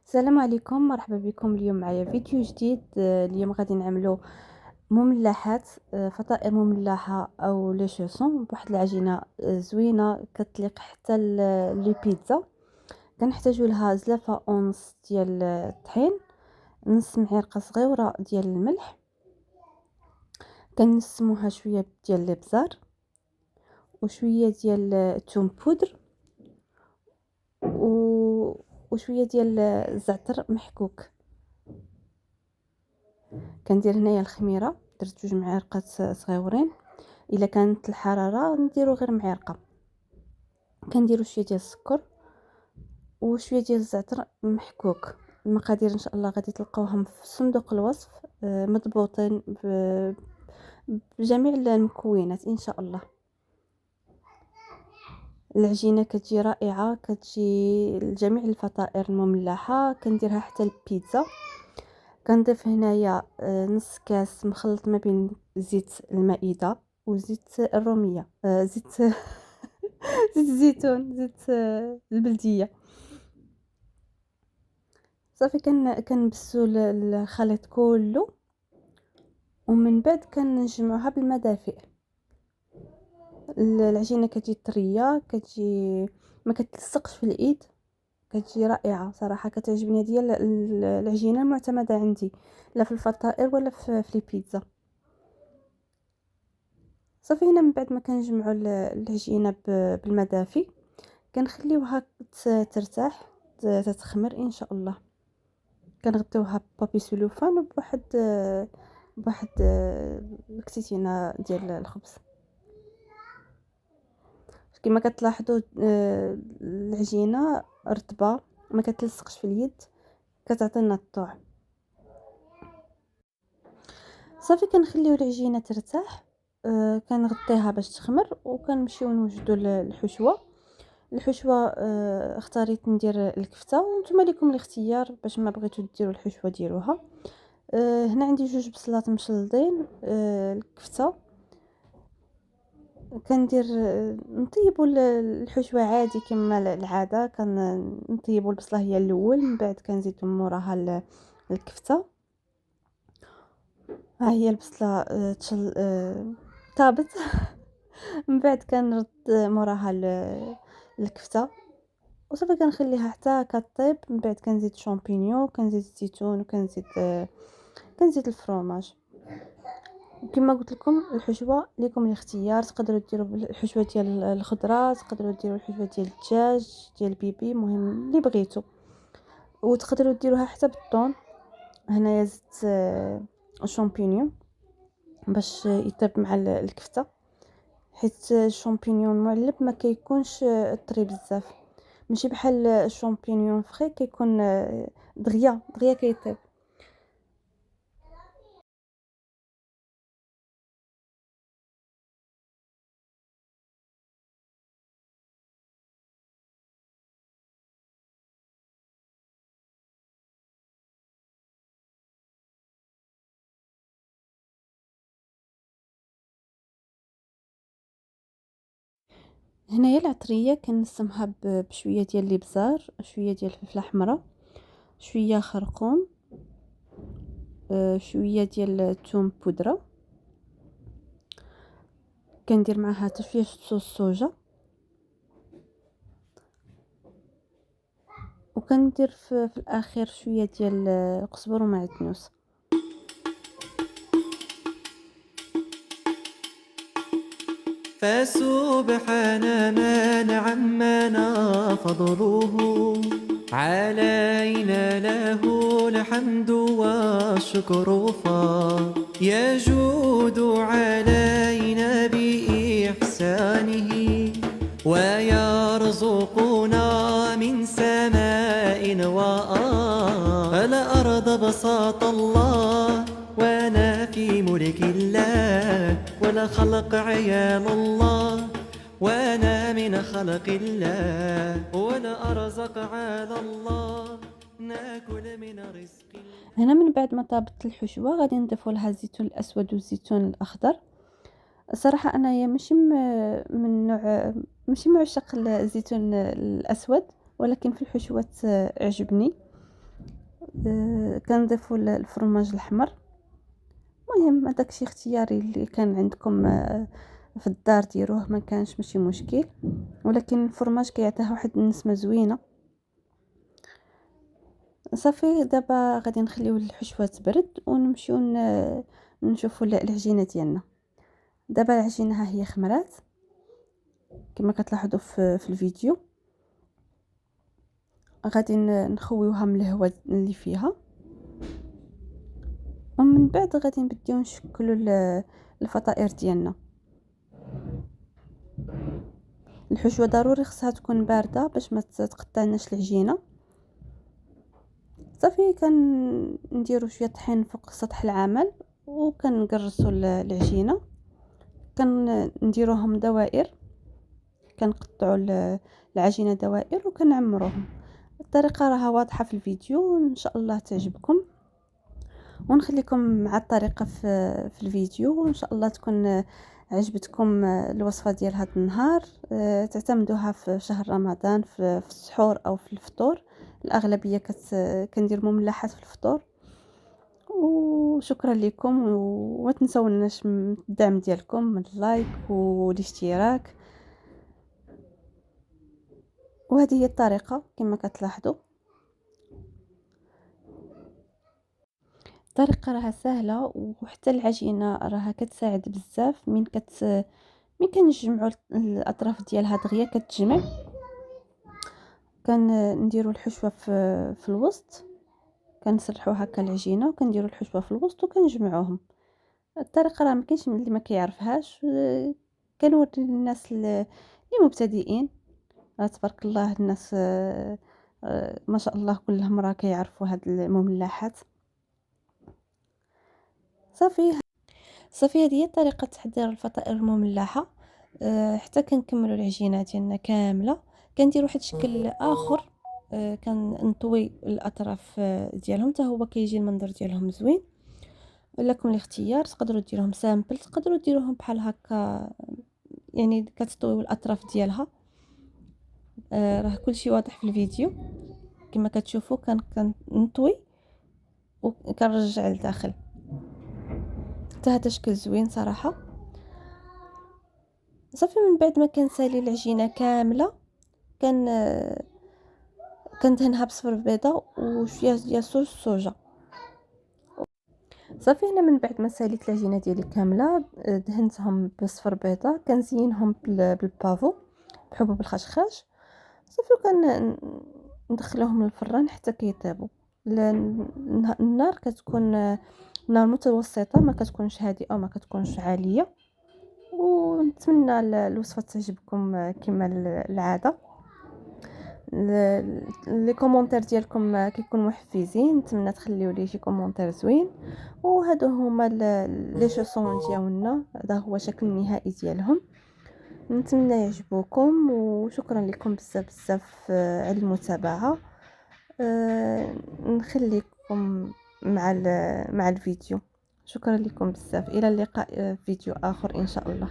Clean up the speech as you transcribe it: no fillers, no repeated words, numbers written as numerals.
السلام عليكم، مرحبا بكم. اليوم معايا فيديو جديد. اليوم غادي نعملو مملحات، فطائر مملحة او لي شوسون بواحد العجينة زوينة كتليق حتى لي بيتزا. كنحتاجو لها زلافة ونص ديال الطحين، نص معلقة صغيرة ديال الملح، كنسموها شوية ديال الابزار وشوية ديال الثوم بودر و وشويه ديال الزعتر محكوك. كندير هنايا الخميره، درت 2 معالق صغيورين، الا كانت الحراره نديرو غير معلقه. كنديرو شويه ديال السكر وشويه ديال الزعتر محكوك. المقادير ان شاء الله غادي تلقاوهم في صندوق الوصف، مضبوطين بجميع المكونات ان شاء الله. العجينه كتجي رائعه، كتجي لجميع الفطائر المملحه، كنديرها حتى البيتزا. كنضيف هنايا نص كاس مخلط ما بين زيت المائدة وزيت الرومية، زيت زيت الزيتون، زيت البلدية. صافي كنبسو الخليط كله، ومن بعد كنجمعوها بالمدافئ. العجينة كتجي طرية، كتجي ما كتلصقش في الايد، كتجي رائعه صراحه. كتعجبني ديال العجينه المعتمده عندي، لا في الفطائر ولا في لي بيتزا. صافي هنا من بعد ما كنجمعوا العجينه بالمدافي، كنخليوها ترتاح تتخمر ان شاء الله. كنغطيوها ببابي سلوفان بواحد الكتيتينه ديال الخبز. كما كتلاحظوا العجينه رطبه، ما كتلصقش في اليد، كتعطينا الطوع. صافي كنخليو العجينه ترتاح، كنغطيها باش تخمر، وكنمشيو نوجدوا الحشوه. اختاريت ندير الكفته، وانتم لكم الاختيار، باش ما بغيتو ديروا الحشوه ديروها. هنا عندي 2 بصلات مشلضين. الكفته كندير نطيبوا الحشوه عادي كما العاده. كنطيبوا البصله هي الاول، من بعد كنزيدوا موراها الكفته. ها هي البصله طابت. من بعد كنرد موراها الكفته، وصافي كنخليها حتى كطيب. من بعد كنزيد شامبينيون، كنزيد الزيتون، كنزيد الفرomاج. كما قلت لكم الحشوه لكم الاختيار، تقدروا ديروا الحشوه ديال الخضره، تقدروا ديروا الحشوه ديال الدجاج، ديال البيبي، المهم اللي بغيتو. وتقدروا ديروها حتى بالطون. هنايا زدت الشامبينيون باش يطيب مع الكفته، حيت الشامبينيون معلب ما كيكونش طري بزاف، ماشي بحال الشامبينيون فري كيكون دغيا دغيا كيطيب. هنايا العطريه كنسمها بشويه ديال الابزار، شويه ديال الفلفله حمراء، شويه خرقوم، شويه ديال الثوم بودره. كندير معها حتى شويه صوص صوجا، وكندير في الاخير شويه ديال القزبر ومعدنوس. فسبحان من عمنا فضله، علينا له الحمد والشكر، فيجود علينا بإحسانه، ويرزقنا من سماء وأرض. الأرض بساط الله، وانا في ملك الله، ولا خلق عيال الله، وانا من خلق الله، ولا ارزق على الله، ناكل من رزق الله. هنا من بعد ما طابت الحشوه غادي نضيفوا لها الزيتون الاسود والزيتون الاخضر. صراحه انايا من نوع ماشي من عشاق الزيتون الاسود، ولكن في الحشوات عجبني. كنضيفوا الفرماج الأحمر. المهم هداك شي اختياري اللي كان عندكم في الدار ديروه، ما كانش ماشي مشكل، ولكن الفرماج كيعطيها واحد النسمه زوينه. صافي دابا غادي نخليو الحشوه تبرد ونمشيو نشوفوا العجينه ديالنا. دابا العجينه ها هي خمرات كما كتلاحظوا في الفيديو. غادي نخويوها من الهواء اللي فيها، ومن بعد غادي نبداو نشكلوا الفطائر ديالنا. الحشوه ضروري خصها تكون بارده باش ما تقطعناش العجينه. صافي كنديروا شويه طحين فوق سطح العمل وكنقرصوا العجينه، كنديروهم دوائر، كنقطعوا العجينه دوائر وكنعمروهم. الطريقه راها واضحه في الفيديو، ان شاء الله تعجبكم، ونخليكم مع الطريقه في الفيديو، وان شاء الله تكون عجبتكم الوصفه ديال هذا النهار. تعتمدوها في شهر رمضان في السحور او في الفطور. الاغلبيه كندير مملحات في الفطور. وشكرا لكم، وما تنسوناش من الدعم ديالكم من اللايك والاشتراك. وهذه هي الطريقه كما كتلاحظوا. الطريقه راها سهله، وحتى العجينه راها كتساعد بزاف. من كنجمعوا الاطراف ديالها دغيا كتجمع. نديروا الحشوه في الوسط، كنسرحوا هكا العجينه وكنديروا الحشوه في الوسط وكنجمعوهم. الطريقه راه ما كاينش اللي ما كيعرفهاش. كنوري للناس اللي مبتدئين. تبارك الله الناس ما شاء الله كلهم راه كيعرفوا هاد المملحات. صافي هذه هي طريقه تحضير الفطائر المملحه. حتى كنكملوا العجينه ديالنا كامله، كندير واحد الشكل اخر. كنطوي الاطراف ديالهم حتى هو كيجي المنظر ديالهم زوين. لكم الاختيار، تقدروا ديروهم سامبل، تقدروا ديروهم بحال هكا، يعني كتطويو الاطراف ديالها. راه كلشي واضح في الفيديو كما كتشوفوا. كنطوي وكنرجع لداخل حتى هذا شكل زوين صراحه. صافي من بعد ما كنسالي العجينه كامله كندهنها بصفر بيضه وشويه ديال صوص الصوجا. صافي انا من بعد ما ساليت العجينه ديالي كامله دهنتهم بصفر بيضه، كنزينهم بالبافو بحبوب الخشخاش. صافي ندخلوهم للفران حتى كيطيبوا. النار كتكون نار متوسطه، ما كتكونش هادئه وما كتكونش عاليه. ونتمنى الوصفه تعجبكم كما العاده. لي كومونتير ديالكم كيكونوا محفزين، نتمنى تخليو لي شي كومونتير زوين. وهادو هما لي شوسون ديالنا، هذا هو الشكل النهائي ديالهم. نتمنى يعجبوكم، وشكرا لكم بزاف بزاف على المتابعه. نخليكم مع الفيديو. شكرا لكم بزاف، الى اللقاء في فيديو اخر ان شاء الله.